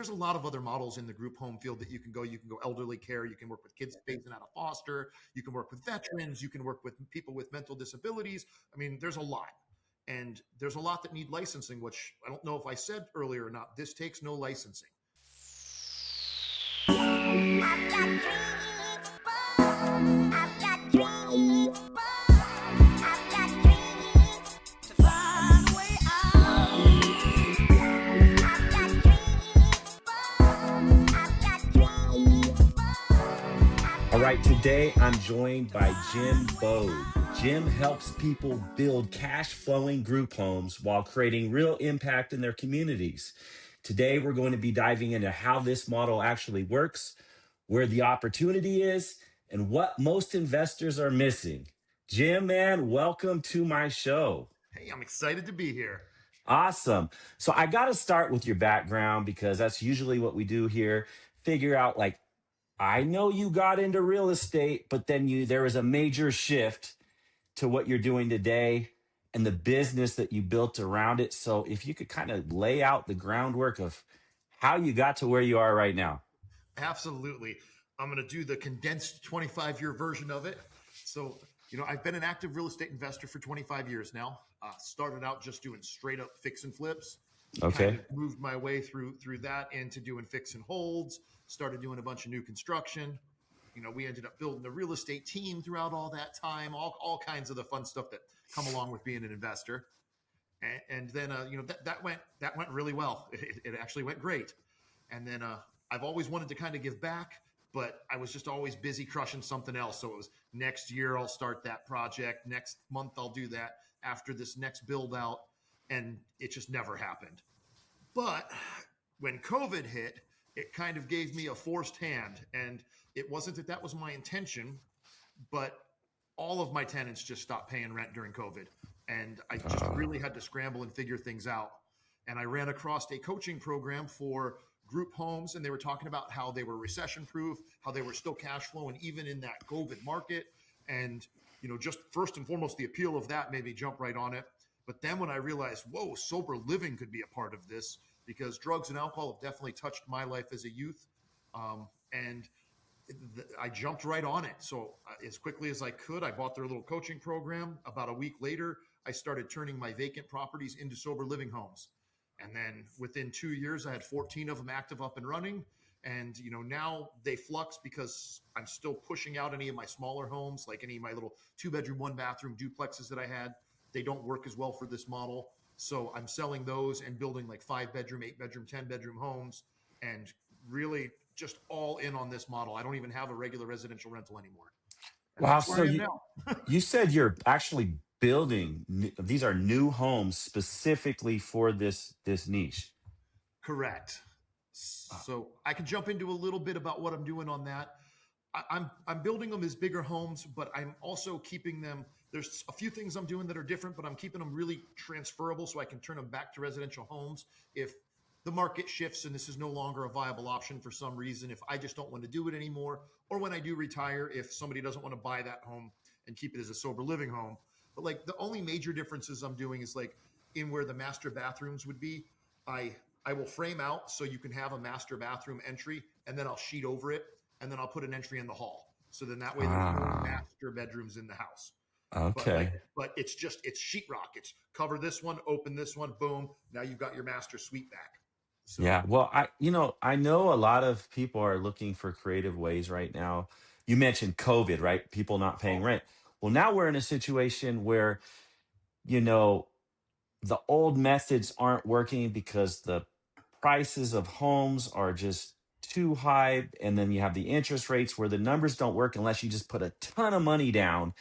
there's a lot of other models in the group home field that you can go. You can go elderly care. You can work with kids phasing out of foster. You can work with veterans. You can work with people with mental disabilities. I mean, there's a lot. And there's a lot that need licensing, which I don't know if I said earlier or not. This takes no licensing. I've got dreams, I've got dreams, I've got dreams to find a way out. I've got dreams, I've got dreams. All right, today I'm joined by Jim Bode. Jim helps people build cash flowing group homes while creating real impact in their communities. Today, we're going to be diving into how this model actually works, where the opportunity is, and what most investors are missing. Jim, man, welcome to my show. Hey, I'm excited to be here. Awesome. So I got to start with your background because that's usually what we do here. Figure out I know you got into real estate, but then there was a major shift to what you're doing today and the business that you built around it. So if you could kind of lay out the groundwork of how you got to where you are right now. Absolutely. I'm going to do the condensed 25-year version of it. So, I've been an active real estate investor for 25 years now. Started out just doing straight up fix and flips. Okay. Kind of moved my way through that into doing fix and holds, started doing a bunch of new construction. We ended up building a real estate team throughout all that time, all kinds of the fun stuff that come along with being an investor. And then, that went really well. It actually went great. And then I've always wanted to kind of give back, but I was just always busy crushing something else. So it was next year I'll start that project. Next month I'll do that after this next build out. And it just never happened. But when COVID hit, it kind of gave me a forced hand. And it wasn't that was my intention, but all of my tenants just stopped paying rent during COVID. And I just really had to scramble and figure things out. And I ran across a coaching program for group homes, and they were talking about how they were recession-proof, how they were still cash flowing even in that COVID market. And, just first and foremost, the appeal of that made me jump right on it. But then when I realized, whoa, sober living could be a part of this, because drugs and alcohol have definitely touched my life as a youth. And I jumped right on it. So as quickly as I could, I bought their little coaching program. About a week later, I started turning my vacant properties into sober living homes. And then within 2 years, I had 14 of them active, up and running. And, now they flux because I'm still pushing out any of my smaller homes, like any of my little 2-bedroom, 1-bathroom duplexes that I had. They don't work as well for this model. So I'm selling those and building like 5-bedroom, 8-bedroom, 10-bedroom homes, and really just all in on this model. I don't even have a regular residential rental anymore. And Wow. that's where So I am now. you said you're actually building, these are new homes specifically for this niche. Correct. So I can jump into a little bit about what I'm doing on that. I'm building them as bigger homes, but I'm also keeping them. There's a few things I'm doing that are different, but I'm keeping them really transferable so I can turn them back to residential homes if the market shifts and this is no longer a viable option for some reason, if I just don't want to do it anymore, or when I do retire, if somebody doesn't want to buy that home and keep it as a sober living home. But the only major differences I'm doing is in where the master bathrooms would be, I will frame out so you can have a master bathroom entry, and then I'll sheet over it, and then I'll put an entry in the hall. So then that way there's no master bedrooms in the house. Okay. But it's sheetrock. It's cover this one, open this one, boom. Now you've got your master suite back. So, Yeah. Well, I know a lot of people are looking for creative ways right now. You mentioned COVID, right? People not paying rent. Well, now we're in a situation where, you know, the old methods aren't working because the prices of homes are just too high. And then you have the interest rates where the numbers don't work unless you just put a ton of money down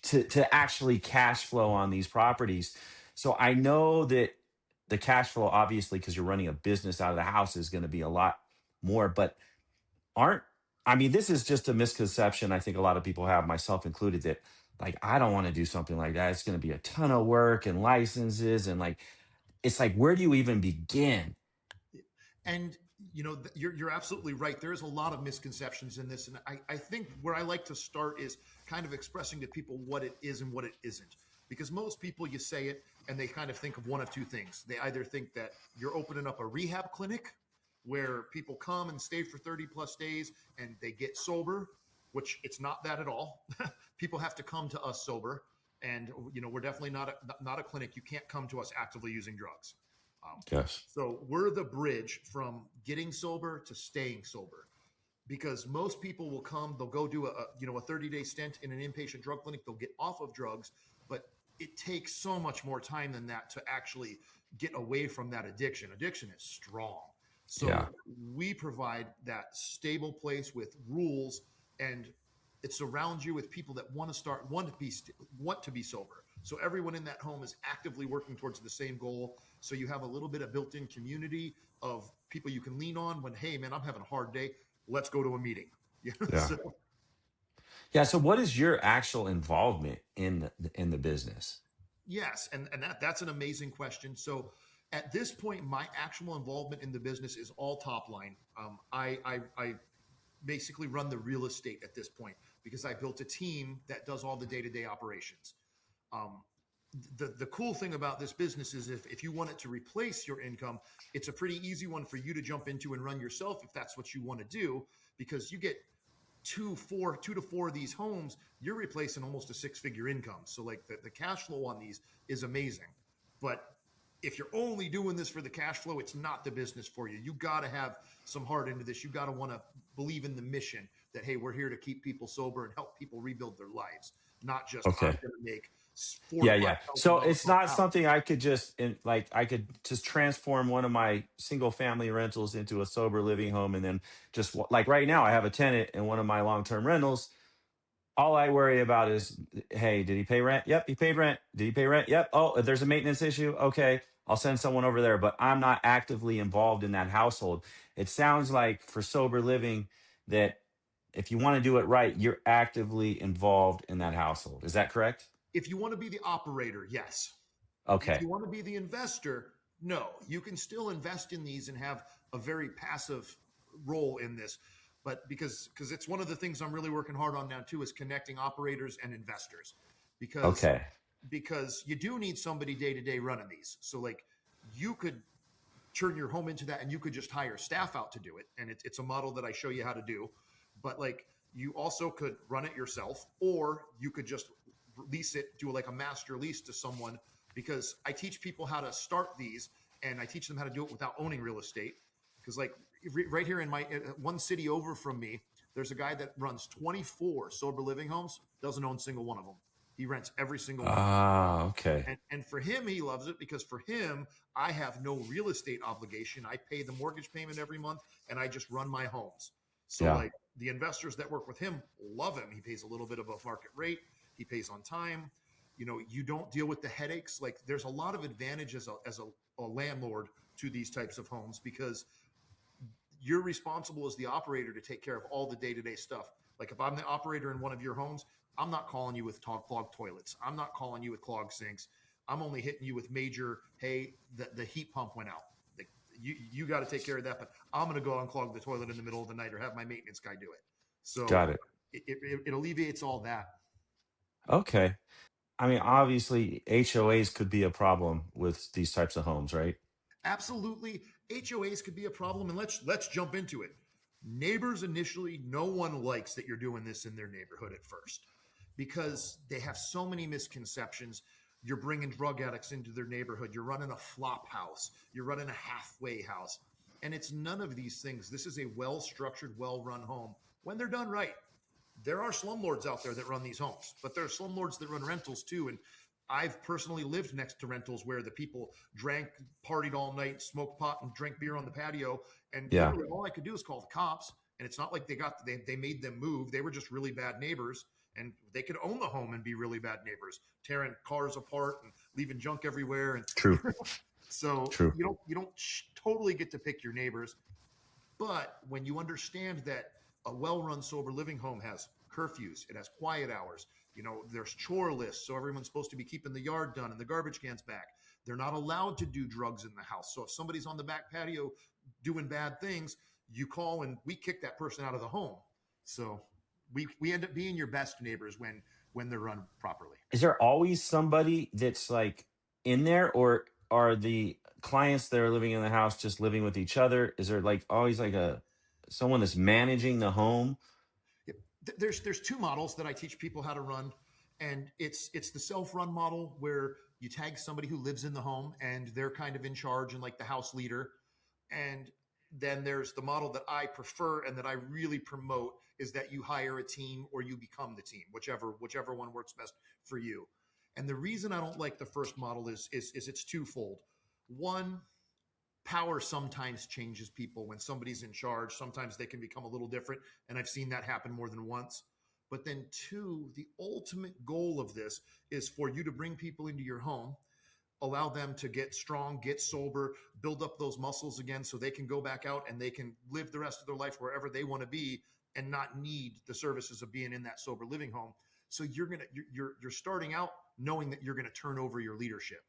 to actually cash flow on these properties. So I know that the cash flow, obviously, because you're running a business out of the house, is going to be a lot more, but aren't I mean, this is just a misconception I think a lot of people have, myself included, that I don't want to do something like that. It's going to be a ton of work and licenses and it's where do you even begin? and you're absolutely right. There's a lot of misconceptions in this, and I think where I like to start is kind of expressing to people what it is and what it isn't. Because most people, you say it and they kind of think of one of two things. They either think that you're opening up a rehab clinic, where people come and stay for 30 plus days and they get sober, which it's not that at all. People have to come to us sober. And, we're definitely not a clinic. You can't come to us actively using drugs. Um, Yes. so we're the bridge from getting sober to staying sober, because most people will come, they'll go do a 30-day stint in an inpatient drug clinic, they'll get off of drugs, but it takes so much more time than that to actually get away from that addiction. Addiction is strong. Yeah. So we provide that stable place with rules, and it surrounds you with people that want to be sober. So everyone in that home is actively working towards the same goal. So you have a little bit of built-in community of people you can lean on when, hey man, I'm having a hard day, let's go to a meeting. Yeah. So Yeah. So what is your actual involvement in the business? yes, and that's an amazing question. So at this point, my actual involvement in the business is all top line. I basically run the real estate at this point because I built a team that does all the day-to-day operations. Um, the cool thing about this business is if you want it to replace your income, it's a pretty easy one for you to jump into and run yourself if that's what you want to do, because you get two to four of these homes, you're replacing almost a six-figure income. So like the cash flow on these is amazing. But if you're only doing this for the cash flow, it's not the business for you. You got to have some heart into this. You got to want to believe in the mission that, hey, we're here to keep people sober and help people rebuild their lives, not just I'm Okay. going to make four to Yeah, five yeah. thousand So dollars it's off not the house. something I could I could just transform one of my single family rentals into a sober living home, and then just like right now I have a tenant in one of my long-term rentals. All I worry about is, hey, did he pay rent? Yep, he paid rent. Did he pay rent? Yep. Oh, if there's a maintenance issue, okay, I'll send someone over there, but I'm not actively involved in that household. It sounds like for sober living that if you want to do it right, you're actively involved in that household. Is that correct? If you want to be the operator, yes. If Okay. you want to be the investor, no. You can still invest in these and have a very passive role in this. But because it's one of the things I'm really working hard on now too, is connecting operators and investors, because Okay. because you do need somebody day to day running these. So like you could turn your home into that, and you could just hire staff out to do it, and it's a model that I show you how to do. But like you also could run it yourself, or you could just lease it, do like a master lease to someone, because I teach people how to start these, and I teach them how to do it without owning real estate. Because like right here in my one city over from me, there's a guy that runs 24 sober living homes, doesn't own a single one of them. He rents every single one. Ah, okay. And for him, he loves it because for him, I have no real estate obligation. I pay the mortgage payment every month, and I just run my homes. So Yeah. like the investors that work with him love him. He pays a little bit above market rate. He pays on time. You don't deal with the headaches. Like there's a lot of advantages as a landlord to these types of homes, because you're responsible as the operator to take care of all the day-to-day stuff. Like if I'm the operator in one of your homes, I'm not calling you with clogged toilets. I'm not calling you with clogged sinks. I'm only hitting you with major, hey, the heat pump went out. Like, you got to take care of that, but I'm going to go unclog the toilet in the middle of the night or have my maintenance guy do it. So Got it. it alleviates all that. Okay. I mean, obviously, HOAs could be a problem with these types of homes, right? Absolutely, HOAs could be a problem, and let's jump into it. Neighbors initially, no one likes that you're doing this in their neighborhood at first, because they have so many misconceptions. You're bringing drug addicts into their neighborhood. You're running a flop house. You're running a halfway house, and it's none of these things. This is a well-structured, well-run home when they're done right. There are slumlords out there that run these homes, but there are slumlords that run rentals too. And I've personally lived next to rentals where the people drank, partied all night, smoked pot, and drank beer on the patio. And Yeah. literally, all I could do is call the cops. And it's not like they made them move. They were just really bad neighbors, and they could own the home and be really bad neighbors, tearing cars apart and leaving junk everywhere. And True. so True. you don't totally get to pick your neighbors. But when you understand that a well-run sober living home has curfews, it has quiet hours, there's chore lists, so everyone's supposed to be keeping the yard done and the garbage cans back. They're not allowed to do drugs in the house. So if somebody's on the back patio doing bad things, you call and we kick that person out of the home. So we end up being your best neighbors when they're run properly. Is there always somebody that's like in there, or are clients that are living in the house just living with each other? Is there like always like a someone that's managing the home? Yep. There's two models that I teach people how to run, and it's the self-run model where you tag somebody who lives in the home and they're kind of in charge and like the house leader. And then there's the model that I prefer and that I really promote is that you hire a team or you become the team, whichever one works best for you. And the reason I don't like the first model is it's twofold. One, power sometimes changes people when somebody's in charge. Sometimes they can become a little different. And I've seen that happen more than once. But then, two, the ultimate goal of this is for you to bring people into your home, allow them to get strong, get sober, build up those muscles again so they can go back out and they can live the rest of their life wherever they want to be and not need the services of being in that sober living home. So you're starting out knowing that you're going to turn over your leadership.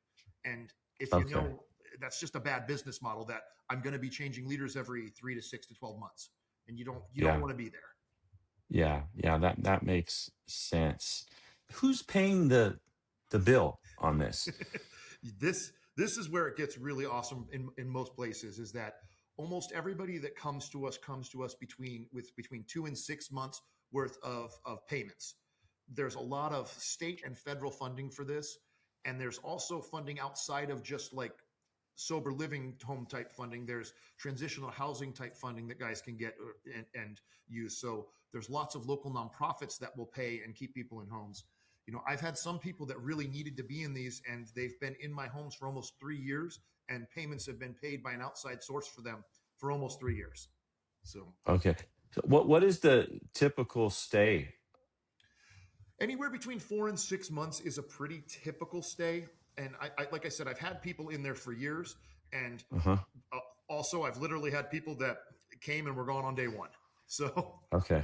And if you Okay. know that's just a bad business model that I'm going to be changing leaders every 3 to 6 to 12 months and you don't Yeah. want to be there. Yeah. Yeah. That makes sense. Who's paying the bill on this? This is where it gets really awesome in most places is that almost everybody that comes to us between 2 and 6 months worth of payments. There's a lot of state and federal funding for this, and there's also funding outside of just like sober living home type funding. There's transitional housing type funding that guys can get and use. So there's lots of local nonprofits that will pay and keep people in homes. I've had some people that really needed to be in these and they've been in my homes for almost 3 years and payments have been paid by an outside source for them for almost 3 years. So Okay. So what is the typical stay? anywhere between 4 and 6 months is a pretty typical stay. And I like I said, I've had people in there for years. And Uh-huh. uh, also, I've literally had people that came and were gone on day one. So, Okay.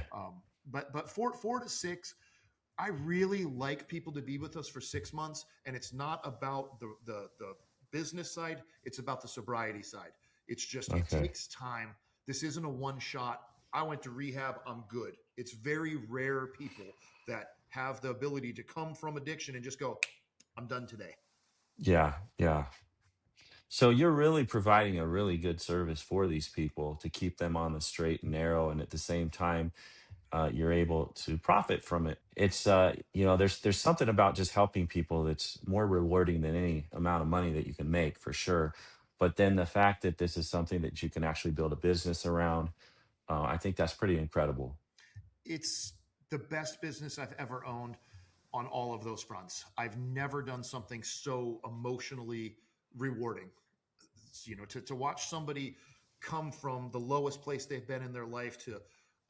but four to six, I really like people to be with us for 6 months, and it's not about the business side; it's about the sobriety side. It's just it Okay. takes time. This isn't a one shot. I went to rehab. I'm good. It's very rare people that have the ability to come from addiction and just go, I'm done today. Yeah. Yeah. So you're really providing a really good service for these people to keep them on the straight and narrow, and at the same time, you're able to profit from it. It's there's something about just helping people that's more rewarding than any amount of money that you can make for sure. But then the fact that this is something that you can actually build a business around, I think that's pretty incredible. It's the best business I've ever owned on all of those fronts. I've never done something so emotionally rewarding. To watch somebody come from the lowest place they've been in their life to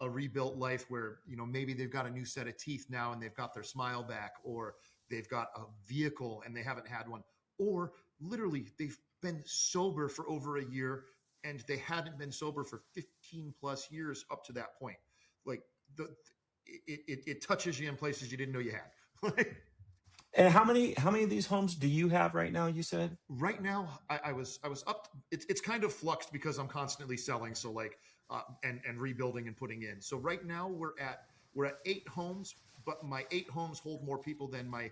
a rebuilt life where, maybe they've got a new set of teeth now and they've got their smile back, or they've got a vehicle and they haven't had one, or literally they've been sober for over a year and they hadn't been sober for 15 plus years up to that point. Like the it touches you in places you didn't know you had. And how many of these homes do you have right now? You said. Right now, I was up. It's kind of fluxed because I'm constantly selling. So like and rebuilding and putting in. So right now we're at 8 homes, but my 8 homes hold more people than my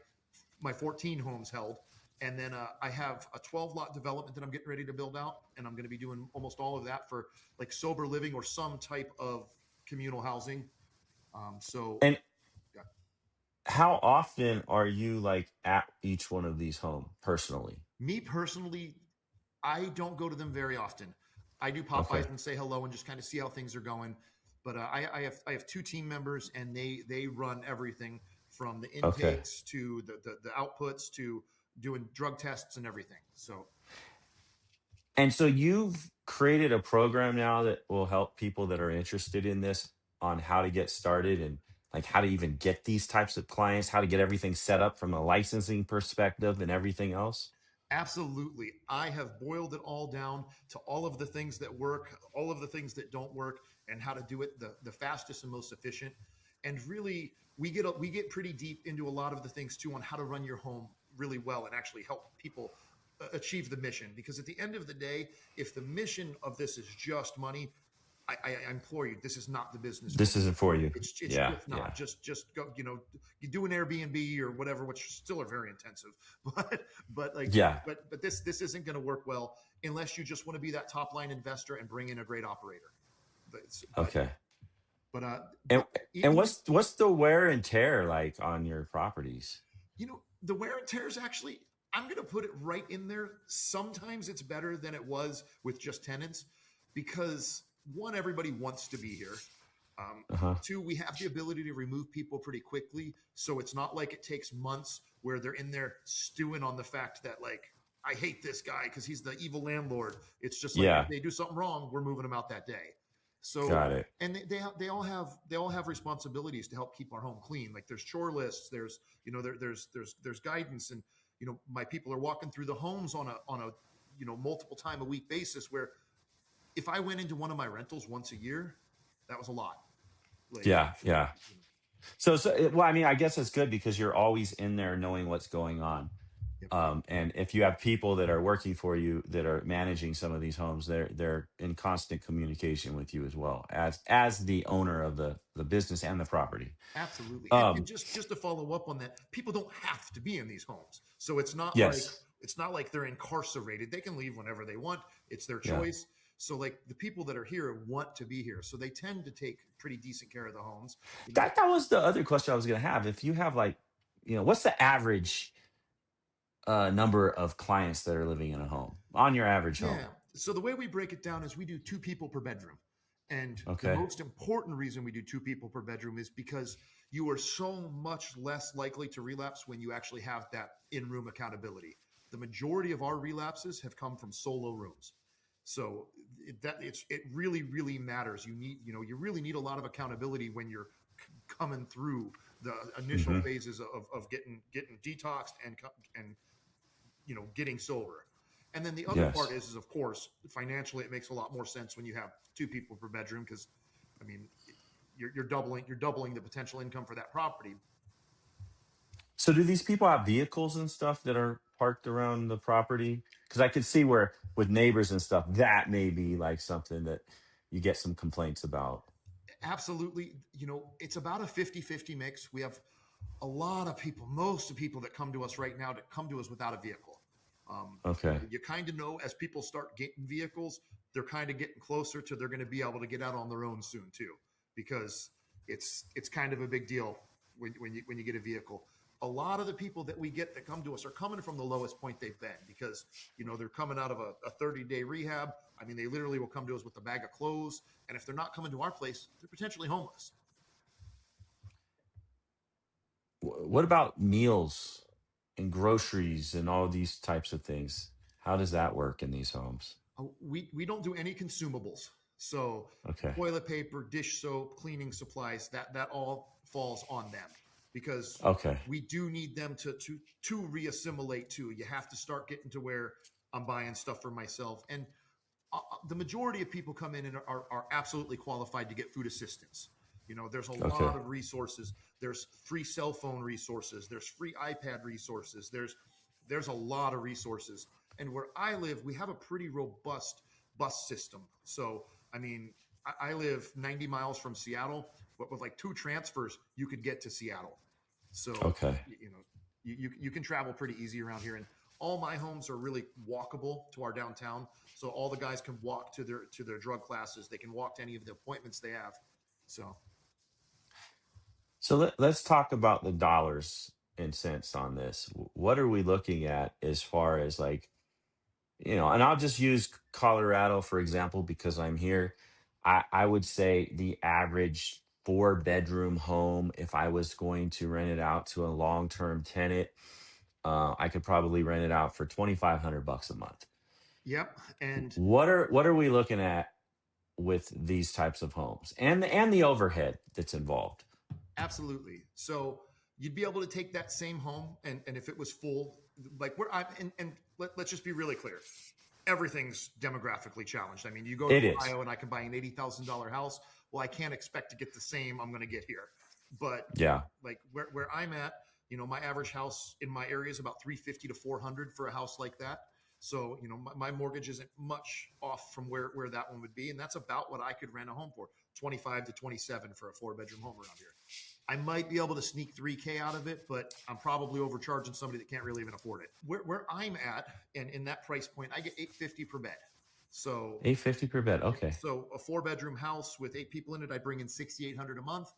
14 homes held. And then I have a 12 lot development that I'm getting ready to build out, and I'm going to be doing almost all of that for like sober living or some type of communal housing. So And yeah. how often are you like at each one of these home personally? Me personally, I don't go to them very often. I do pop bys Okay. and say hello and just kind of see how things are going. But I have 2 team members and they run everything from the Okay. intakes to the outputs to doing drug tests and everything. So And so you've created a program now that will help people that are interested in this on how to get started and like how to even get these types of clients, how to get everything set up from a licensing perspective and everything else. absolutely. I have boiled it all down to all of the things that work, all of the things that don't work, and how to do it the fastest and most efficient. And really, we get pretty deep into a lot of the things too on how to run your home really well and actually help people achieve the mission. Because at the end of the day, if the mission of this is just money, I implore you, this is not the business for This you. isn't for you. It's Yeah, just not. yeah, Just go. You do an Airbnb or whatever, which still are very intensive. But like, yeah. but this isn't going to work well unless you just want to be that top line investor and bring in a great operator. But Okay. but And and even what's the wear and tear like on your properties? the wear and tear is actually, I'm going to put it right in there. Sometimes it's better than it was with just tenants because one, everybody wants to be here. Uh-huh. Two, we have the ability to remove people pretty quickly. So it's not like it takes months where they're in there stewing on the fact that, like, I hate this guy because he's the evil landlord. It's just like if Yeah, they do something wrong, we're moving them out that day. So, got it. and they all have responsibilities to help keep our home clean. Like there's chore lists, there's there's guidance, and my people are walking through the homes on a multiple time a week basis. Where if I went into one of my rentals once a year, that was a lot. Like, Yeah, yeah. Well, I mean, I guess it's good because you're always in there knowing what's going on. yep, And if you have people that are working for you that are managing some of these homes, they're in constant communication with you as well as the owner of the business and the property. absolutely. And Um, just to follow up on that, people don't have to be in these homes, so yes, it's not like they're incarcerated. They can leave whenever they want. It's their yeah. choice. So like the people that are here want to be here, so they tend to take pretty decent care of the homes. You know, That was the other question I was going to have. If you have like, what's the average number of clients that are living in a home on your average home? Yeah. So the way we break it down is we do two people per bedroom. And the Okay. most important reason we do two people per bedroom is because you are so much less likely to relapse when you actually have that in room accountability. The majority of our relapses have come from solo rooms. So it really, really matters. You really need a lot of accountability when you're coming through the initial Hmm. phases of getting detoxed and getting sober. And then the other part Yes. is of course, financially, it makes a lot more sense when you have two people per bedroom because, I mean, you're doubling the potential income for that property. So do these people have vehicles and stuff that are parked around the property? Because I could see where with neighbors and stuff, that may be like something that you get some complaints about. Absolutely, it's about a 50-50 mix. We have a lot of people, most of the people that come to us right now, that come to us without a vehicle. Okay. You kind of know as people start getting vehicles, they're kind of getting closer to they're going to be able to get out on their own soon too, because it's kind of a big deal when you get a vehicle. A lot of the people that we get that come to us are coming from the lowest point they've been because they're coming out of a 30-day rehab. I mean, they literally will come to us with a bag of clothes, and if they're not coming to our place, they're potentially homeless. What about meals and groceries and all these types of things? How does that work in these homes? We don't do any consumables. So Okay. toilet paper, dish soap, cleaning supplies, that all falls on them because Okay. we do need them to reassimilate too. You have to start getting to where I'm buying stuff for myself. And the majority of people come in and are absolutely qualified to get food assistance. There's a Okay. lot of resources. There's free cell phone resources. There's free iPad resources. There's a lot of resources. And where I live, we have a pretty robust bus system. So, I mean, I live 90 miles from Seattle, but with like two transfers, you could get to Seattle. So, Okay. you can travel pretty easy around here. And all my homes are really walkable to our downtown. So all the guys can walk to their drug classes. They can walk to any of the appointments they have. So So let's talk about the dollars and cents on this. What are we looking at as far as like, and I'll just use Colorado for example because I'm here. I would say the average four-bedroom home, if I was going to rent it out to a long-term tenant, I could probably rent it out for 2,500 bucks a month. yep, and What are we looking at with these types of homes and the overhead that's involved? absolutely. So you'd be able to take that same home, and if it was full, like where and let's just be really clear. Everything's demographically challenged. I mean, you go to It is. Ohio and I can buy an $80,000 house. Well, I can't expect to get the same I'm going to get here. But Yeah. like where I'm at, my average house in my area is about 350 to 400 for a house like that. So, my mortgage isn't much off from where that one would be. And that's about what I could rent a home for, 25 to 27 for a 4-bedroom home around here. I might be able to sneak 3K out of it, but I'm probably overcharging somebody that can't really even afford it. Where I'm at, and in that price point, I get $850 per bed. So, 850 per bed. Okay. so a 4-bedroom house with 8 people in it, I bring in $6,800 a month,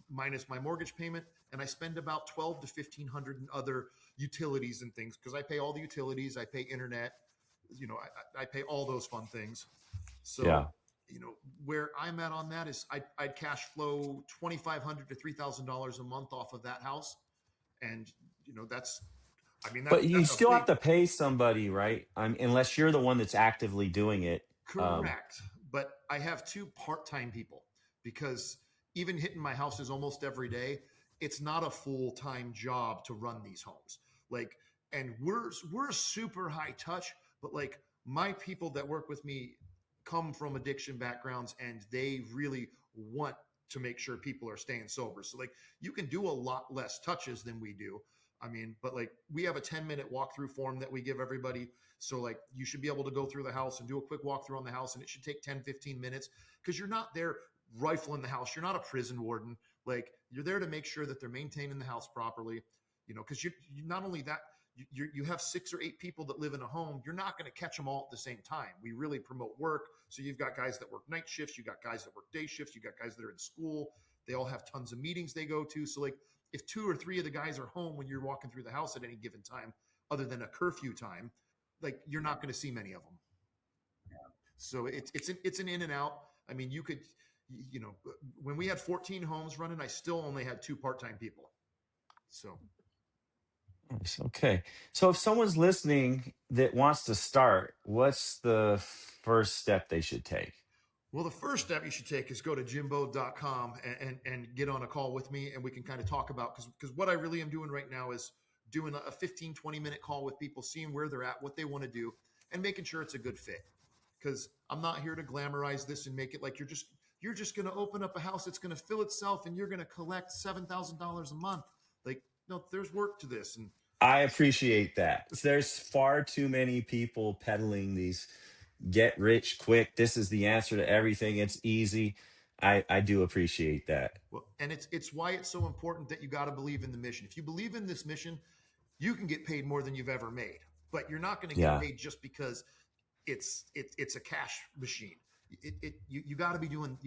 minus my mortgage payment, and I spend about 12 to 1,500 in other utilities and things because I pay all the utilities, I pay internet, I pay all those fun things. So, Yeah. where I'm at on that is I'd cash flow $2,500 to $3,000 a month off of that house, and that's, I mean, But you that's a still big. have to pay somebody, right? Unless you're the one that's actively doing it. Correct. But I have 2 part-time people because even hitting my houses almost every day, it's not a full-time job to run these homes. Like, and we're super high touch, but like my people that work with me come from addiction backgrounds and they really want to make sure people are staying sober. So like you can do a lot less touches than we do. I mean, but like we have a 10-minute walkthrough form that we give everybody. So like you should be able to go through the house and do a quick walkthrough on the house, and it should take 10, 15 minutes because you're not there rifling the house. You're not a prison warden. Like you're there to make sure that they're maintaining the house properly, because you not only that, you have 6 or 8 people that live in a home. You're not going to catch them all at the same time. We really promote work. So you've got guys that work night shifts. You got guys that work day shifts. You got guys that are in school. They all have tons of meetings they go to. So like if 2 or 3 of the guys are home when you're walking through the house at any given time, other than a curfew time, like you're not going to see many of them. So it's an in and out. I mean, you could, when we had 14 homes running, I still only had 2 part-time people. So Nice. Okay. So if someone's listening that wants to start, what's the first step they should take? well, the first step you should take is go to jimbode.com and get on a call with me, and we can kind of talk about, because what I really am doing right now is doing a 15, 20-minute call with people, seeing where they're at, what they want to do, and making sure it's a good fit. Because I'm not here to glamorize this and make it like you're just going to open up a house, it's going to fill itself, and you're going to collect $7,000 a month. Like, no, there's work to this. And I appreciate that. There's far too many people peddling these get rich quick. This is the answer to everything. It's easy. I do appreciate that. well, and it's why it's so important that you got to believe in the mission. If you believe in this mission, you can get paid more than you've ever made, but you're not going to get Yeah. paid just because it's a cash machine. You got to be doing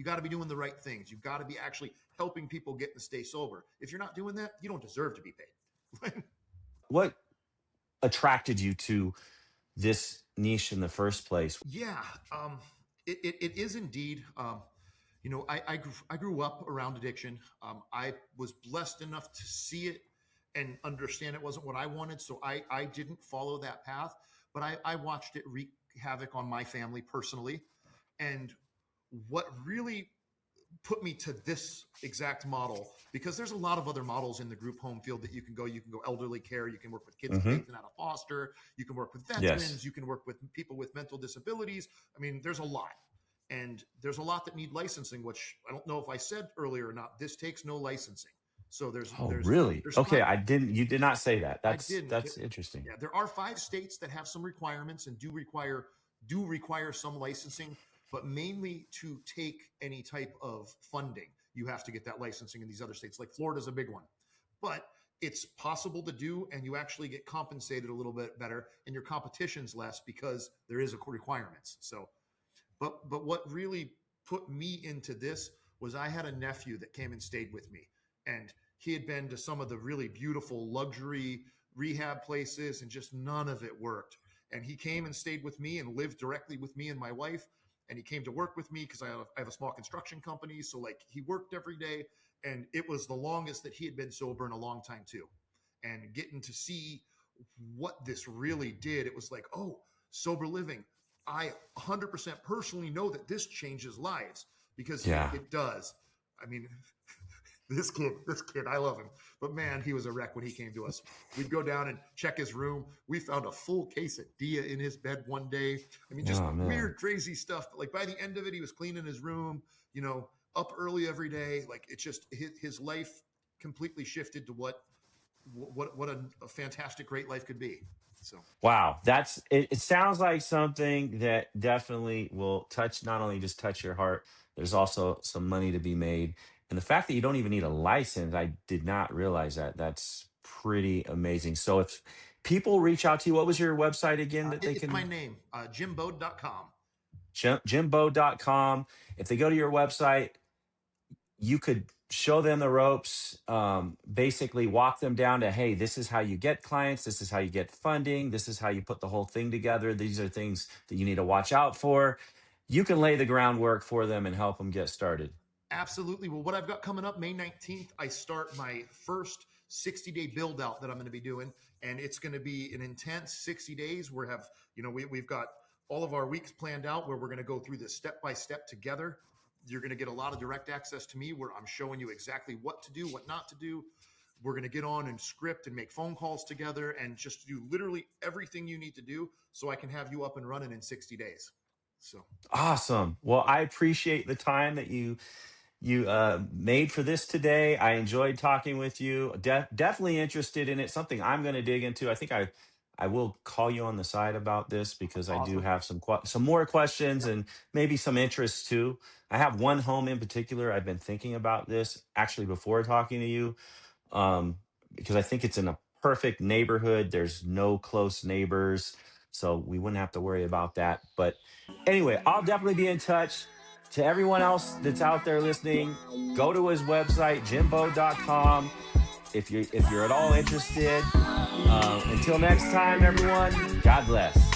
the right things. You got to be actually helping people get to stay sober. If you're not doing that, you don't deserve to be paid. What attracted you to this niche in the first place? Yeah, it is indeed. I grew up around addiction. I was blessed enough to see it and understand it wasn't what I wanted, so I didn't follow that path. But I watched it wreak havoc on my family personally, and what really put me to this exact model, because there's a lot of other models in the group home field that you can go. You can go elderly care. You can work with kids Hmm. taken out of foster. You can work with Yes. veterans. You can work with people with mental disabilities. I mean, there's a lot. And there's a lot that need licensing, which I don't know if I said earlier or not. This takes no licensing. So there's Oh, there's really? there's Okay. five. You did not say that. I That's didn't. that's interesting. Yeah, there are 5 states that have some requirements and do require some licensing, but mainly to take any type of funding, you have to get that licensing in these other states. Like Florida's a big one, but it's possible to do, and you actually get compensated a little bit better, and your competition's less because there is a requirements. So, but what really put me into this was I had a nephew that came and stayed with me, and he had been to some of the really beautiful luxury rehab places, and just none of it worked. And he came and stayed with me and lived directly with me and my wife. And he came to work with me because I have a small construction company. So like he worked every day, and it was the longest that he had been sober in a long time too. And getting to see what this really did, it was like, oh, sober living. I 100% personally know that this changes lives, because it, Yeah. it does. I mean, this kid, I love him, but man, he was a wreck when he came to us. We'd go down and check his room. We found a full quesadilla in his bed one day. I mean, just Oh man. weird, crazy stuff. But like by the end of it, he was cleaning his room, up early every day. Like it's just his life completely shifted to what what a fantastic, great life could be. So Wow, that's it. It sounds like something that definitely will touch, not only just touch your heart. There's also some money to be made, and the fact that you don't even need a license, I did not realize that. That's pretty amazing. So if people reach out to you, what was your website again that they it's my can? name, jimbode.com. Jimbode.com. If they go to your website, you could show them the ropes, basically walk them down to, hey, this is how you get clients, this is how you get funding, this is how you put the whole thing together, these are things that you need to watch out for. You can lay the groundwork for them and help them get started. Absolutely. Well, what I've got coming up, May 19th, I start my first 60-day build out that I'm going to be doing. And it's going to be an intense 60 days. We've got all of our weeks planned out where we're going to go through this step by step together. You're going to get a lot of direct access to me where I'm showing you exactly what to do, what not to do. We're going to get on and script and make phone calls together and just do literally everything you need to do so I can have you up and running in 60 days. So Awesome. Well, I appreciate the time that you made for this today. I enjoyed talking with you. Definitely interested in it. Something I'm going to dig into. I think I will call you on the side about this because I do awesome. have some more questions Yep. and maybe some interests too. I have one home in particular. I've been thinking about this actually before talking to you, um, because I think it's in a perfect neighborhood. There's no close neighbors, so we wouldn't have to worry about that. But anyway, I'll definitely be in touch. To everyone else that's out there listening, go to his website, jimbo.com, if you're at all interested. Until next time, everyone, God bless.